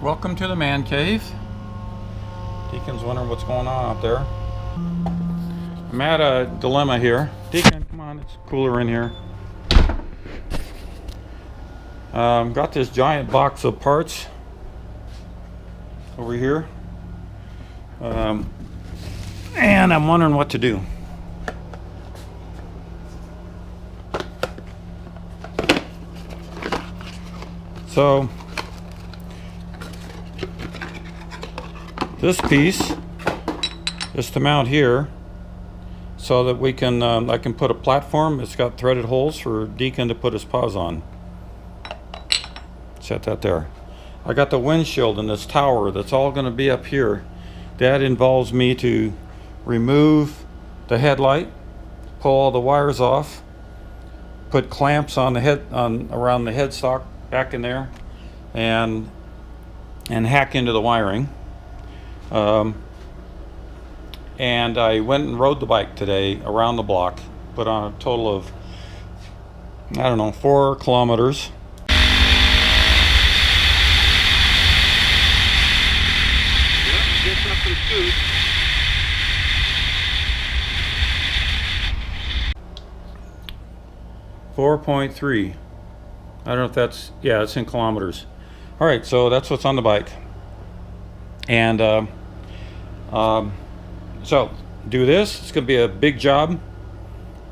Welcome to the man cave. Deacon's wondering what's going on out there. I'm at a dilemma here. Deacon, come on, it's cooler in here. Got this giant box of parts over here. And I'm wondering what to do. So this piece is to mount here so that we can I can put a platform. It's got threaded holes for Deacon to put his paws on. Set that there. I got the windshield and this tower that's all going to be up here. That involves me to remove the headlight, pull all the wires off, put clamps on the head around the headstock back in there, and hack into the wiring. And I went and rode the bike today around the block, put on a total of, I don't know, 4 kilometers. Yep, 4.3. I don't know if that's, yeah, it's in kilometers. All right, so that's what's on the bike. And so do this. It's going to be a big job.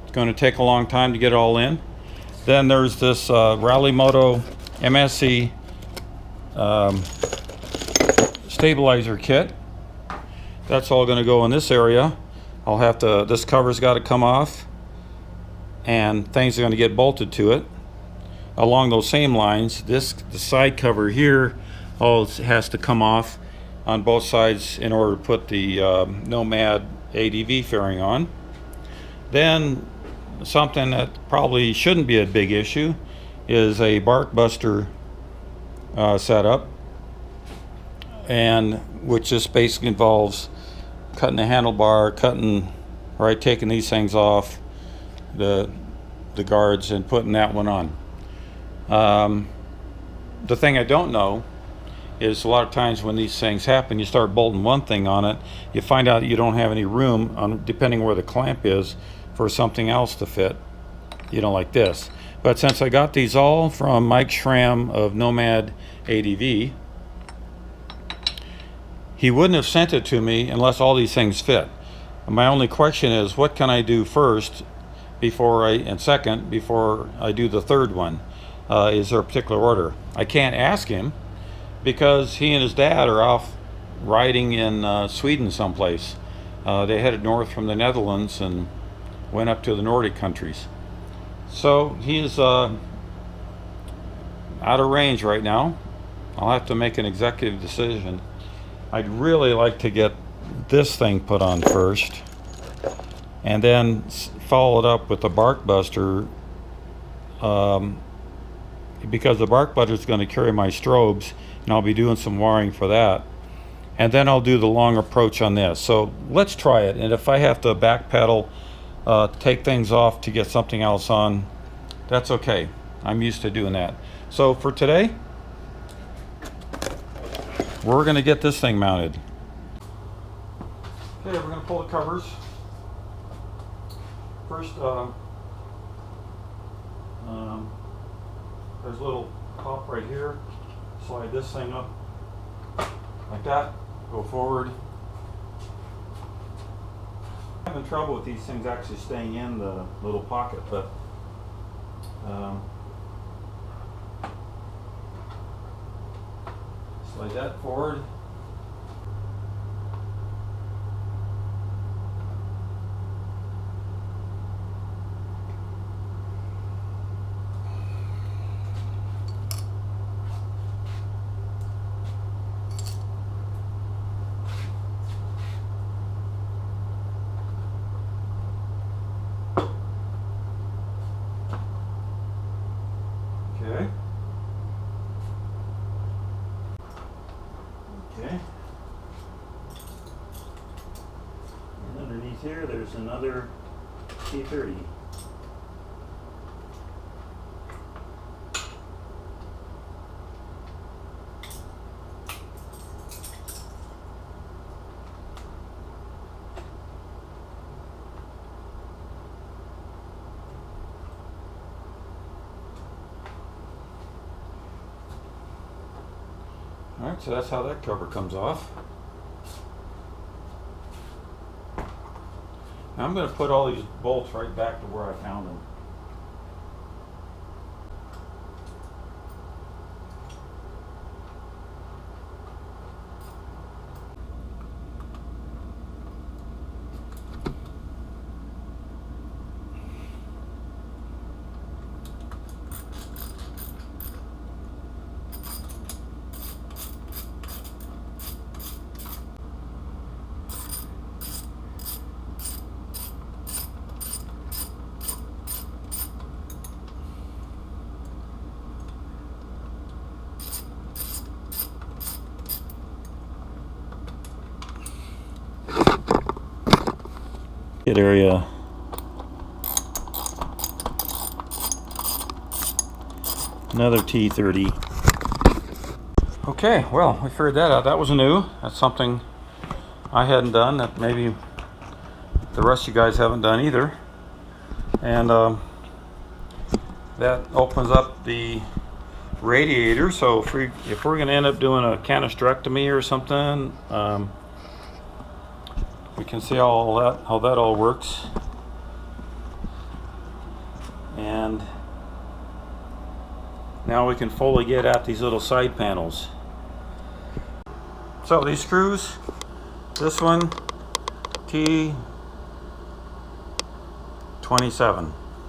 It's going to take a long time to get it all in. Then there's this Rally Moto MSC stabilizer kit. That's all going to go in this area. I'll have to, this cover's got to come off, and things are going to get bolted to it. Along those same lines, the side cover here all has to come off on both sides in order to put the Nomad-ADV fairing on. Then something that probably shouldn't be a big issue is a bark buster setup, and which just basically involves cutting the handlebar, taking these things off, the guards, and putting that one on. The thing I don't know is a lot of times when these things happen, you start bolting one thing on it, you find out you don't have any room, depending where the clamp is, for something else to fit, like this. But since I got these all from Mike Schramm of Nomad-ADV, he wouldn't have sent it to me unless all these things fit. And my only question is, what can I do first and second before I do the third one? Is there a particular order? I can't ask him because he and his dad are off riding in Sweden someplace. They headed north from the Netherlands and went up to the Nordic countries. So he's out of range right now. I'll have to make an executive decision. I'd really like to get this thing put on first, and then follow it up with the bark buster, because the bark buster is going to carry my strobes, and I'll be doing some wiring for that. And then I'll do the long approach on this. So let's try it, and if I have to backpedal, take things off to get something else on, that's okay. I'm used to doing that. So for today, we're going to get this thing mounted. Okay, we're going to pull the covers. First, there's a little pop right here. Slide this thing up like that. Go forward. I'm having trouble with these things actually staying in the little pocket, but slide that forward. Okay. Okay. And underneath here, there's another T30. Alright, so that's how that cover comes off. Now I'm going to put all these bolts right back to where I found them. Area. Another T30. Okay, well, we figured that out. That was new. That's something I hadn't done that maybe the rest of you guys haven't done either. And that opens up the radiator. So if we're going to end up doing a canistrectomy or something, we can see how that all works. And now we can fully get at these little side panels. So these screws, this one T27.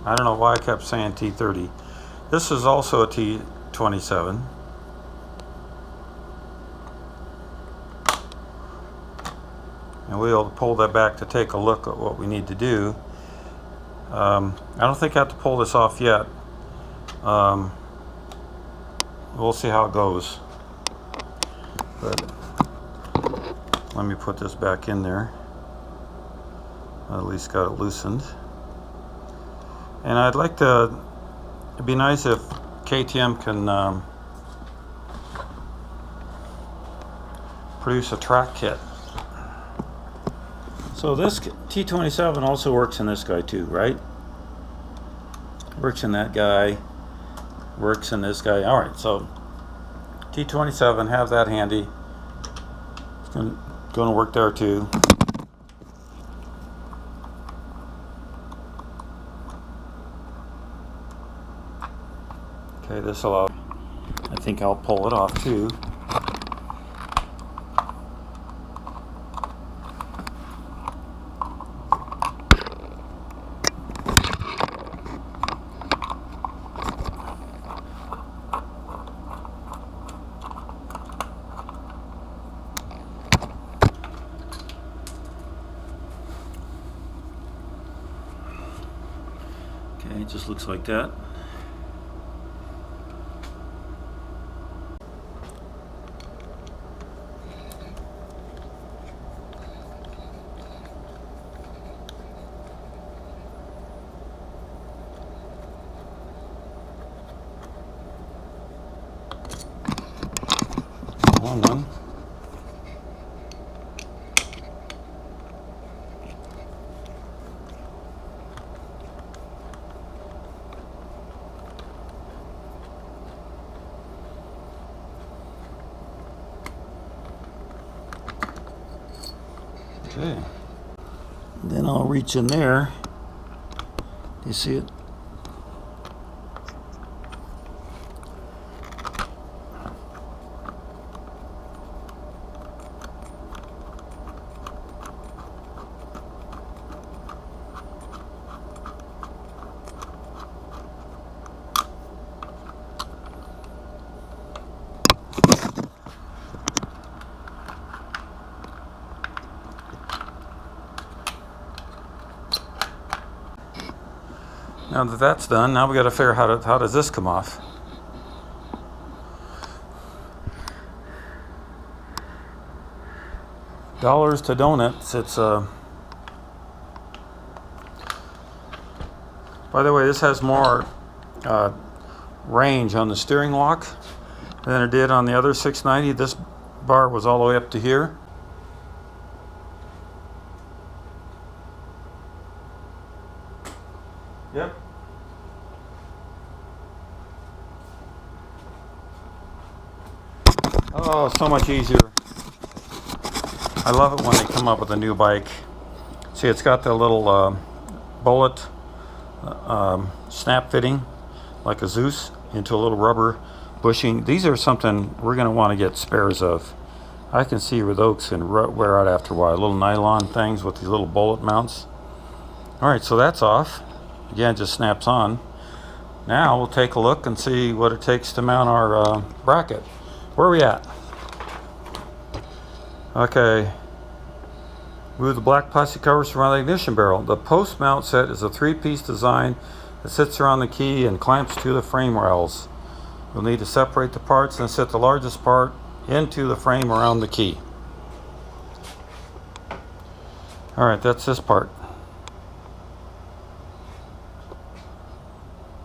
I don't know why I kept saying T30. This is also a T27. And we'll pull that back to take a look at what we need to do. I don't think I have to pull this off yet. We'll see how it goes. But let me put this back in there. I at least got it loosened. And I'd like to, it'd be nice if KTM can produce a track kit. So this T27 also works in this guy too, right? Works in that guy, works in this guy. All right, so T27, have that handy. It's going to work there too. Okay, this will, I think I'll pull it off too. Okay, it just looks like that. One. Okay. Then I'll reach in there. Do you see it? Now that that's done, now we got to figure out how does this come off. Dollars to donuts. It's by the way, this has more range on the steering lock than it did on the other 690. This bar was all the way up to here. Yep. Oh, Oh, it's so much easier. I love it when they come up with a new bike. See, it's got the little bullet snap fitting, like a Zeus, into a little rubber bushing. These are something we're going to want to get spares of. I can see where those can wear out after a while. Little nylon things with these little bullet mounts. All right, so that's off. Again, it just snaps on. Now we'll take a look and see what it takes to mount our bracket. Where are we at? Okay. Move the black plastic covers around the ignition barrel. The post mount set is a 3-piece design that sits around the key and clamps to the frame rails. You'll need to separate the parts and set the largest part into the frame around the key. All right, that's this part.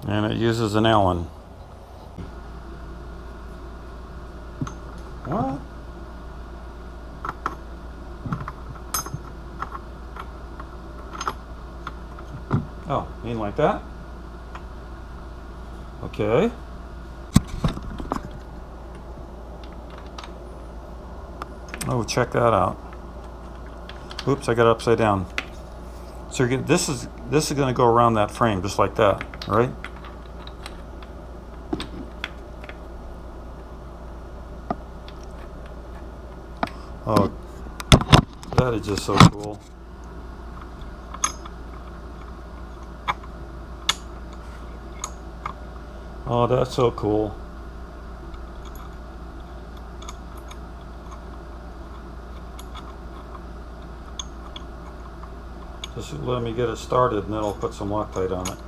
And it uses an Allen. What? Oh, mean like that? Okay. Oh, check that out. Oops, I got it upside down. So you're this is going to go around that frame just like that, right? Oh, that is just so cool. Oh, that's so cool. Just let me get it started and then I'll put some Loctite on it.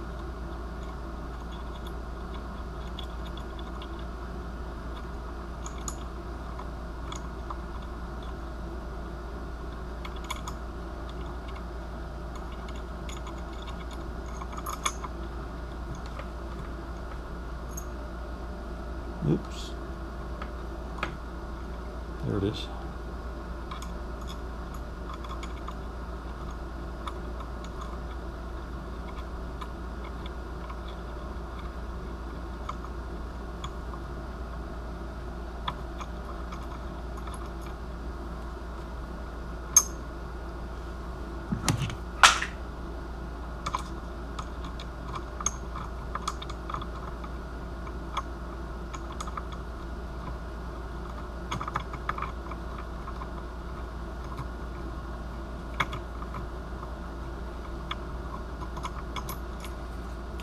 Oops. There it is.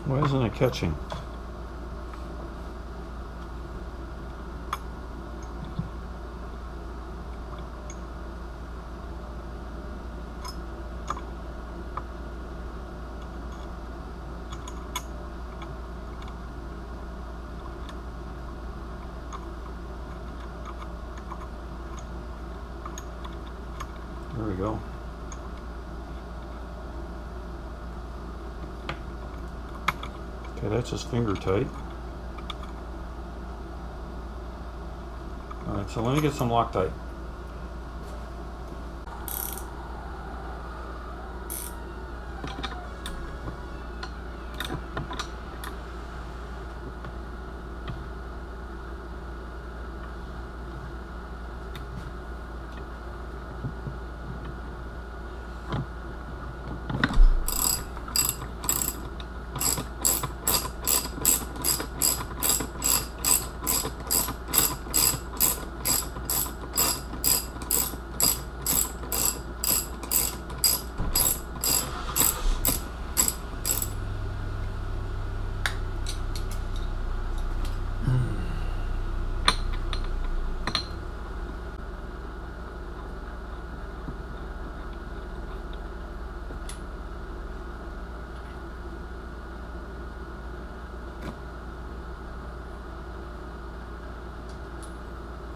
Why isn't it catching? There we go. Okay, that's just finger tight. Alright, so let me get some Loctite.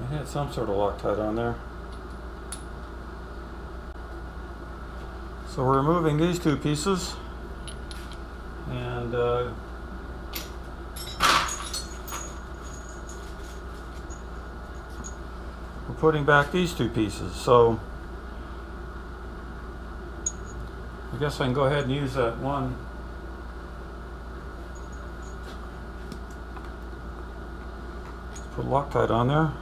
I had some sort of Loctite on there. So we're removing these two pieces and we're putting back these two pieces. So I guess I can go ahead and use that one. Put Loctite on there.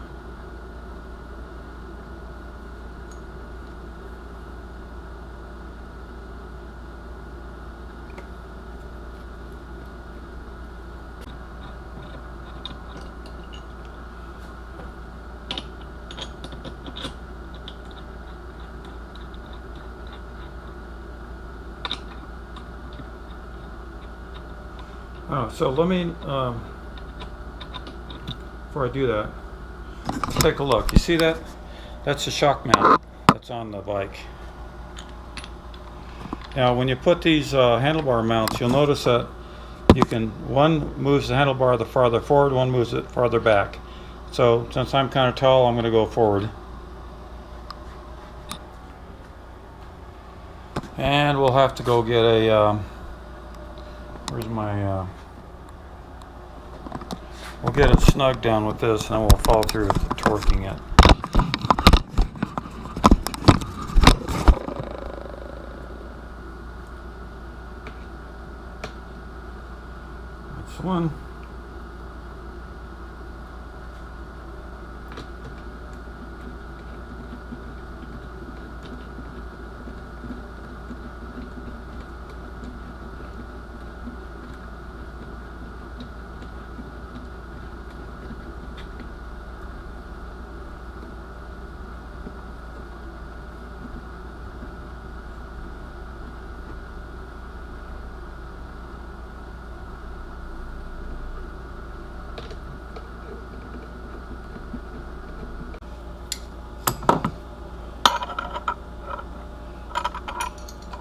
Oh, so let me, before I do that, let's take a look. You see that? That's the shock mount that's on the bike. Now when you put these handlebar mounts, you'll notice that you can, one moves the handlebar the farther forward, one moves it farther back. So since I'm kind of tall, I'm going to go forward. And we'll have to go get a, where's my, we'll get it snug down with this, and then we'll follow through with torquing it. That's one.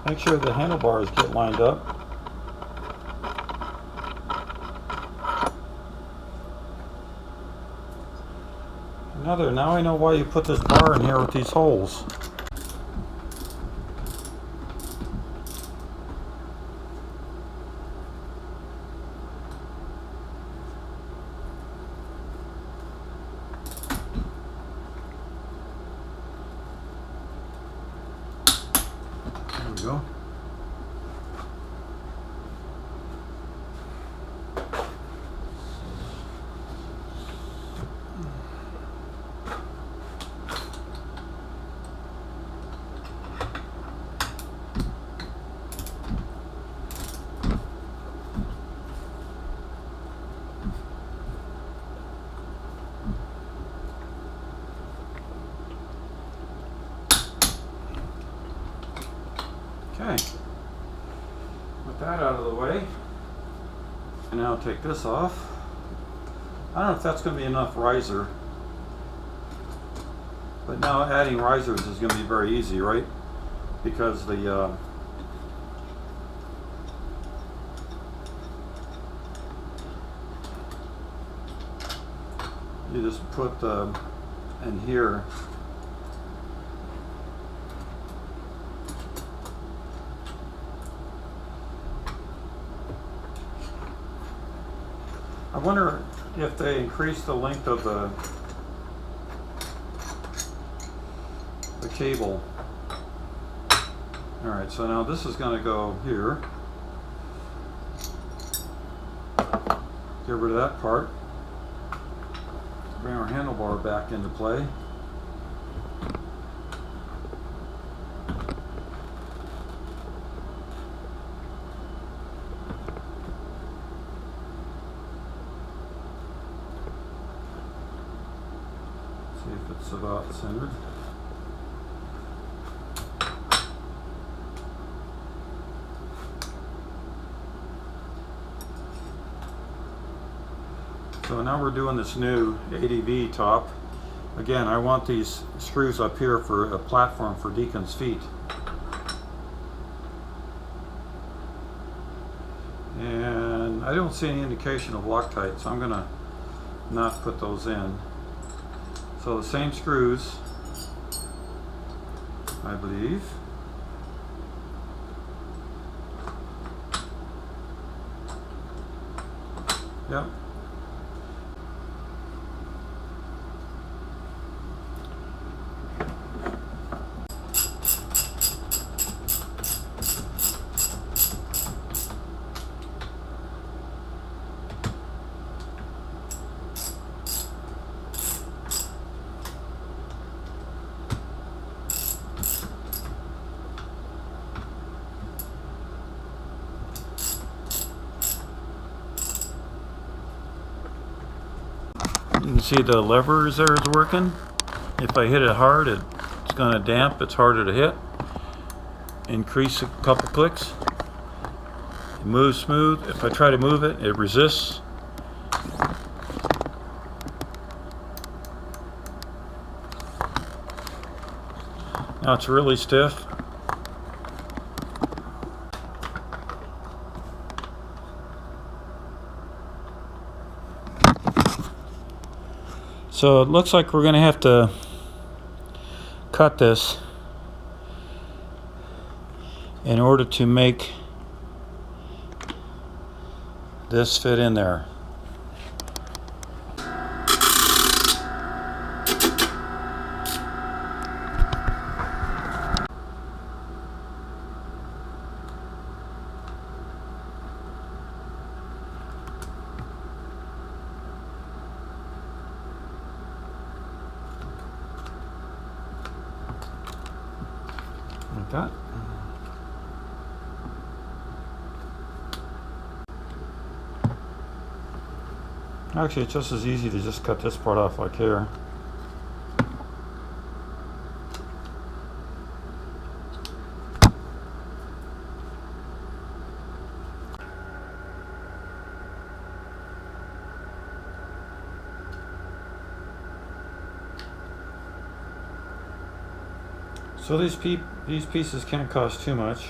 Make sure the handlebars get lined up. Now I know why you put this bar in here with these holes. There we go. Okay, with that out of the way, and now take this off. I don't know if that's going to be enough riser, but now adding risers is going to be very easy, right? Because the you just put in here. I wonder if they increase the length of the cable. Alright, so now this is going to go here. Get rid of that part. Bring our handlebar back into play. See if it's about centered. So now we're doing this new ADV top. Again, I want these screws up here for a platform for Deacon's feet. And I don't see any indication of Loctite, so I'm going to not put those in. So the same screws, I believe. Yep. You can see the levers there is working. If I hit it hard, it's going to damp. It's harder to hit. Increase a couple clicks. It moves smooth. If I try to move it, it resists. Now it's really stiff. So it looks like we're going to have to cut this in order to make this fit in there. Like that. Actually, it's just as easy to just cut this part off like here. So these pieces can't cost too much.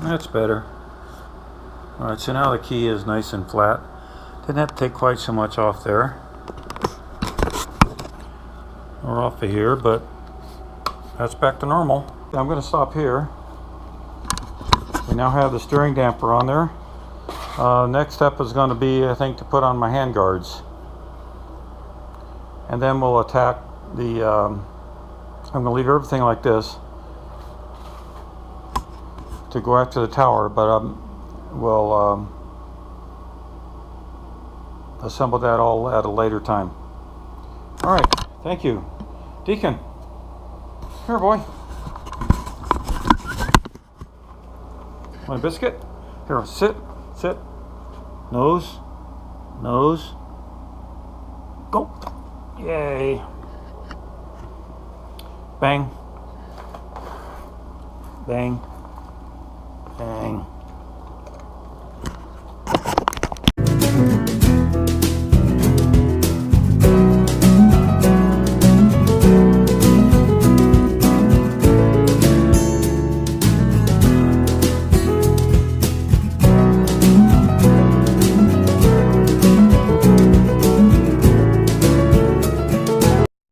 That's better. Alright, so now the key is nice and flat. Didn't have to take quite so much off there. Or off of here, but that's back to normal. I'm going to stop here. We now have the steering damper on there. Next step is going to be, I think, to put on my hand guards. And then we'll attack the, I'm going to leave everything like this to go after the tower, but we'll assemble that all at a later time. Alright, thank you. Deacon, here boy. Want a biscuit? Here, sit, sit. Nose, nose. Go. Yay. Bang. Bang. Bang.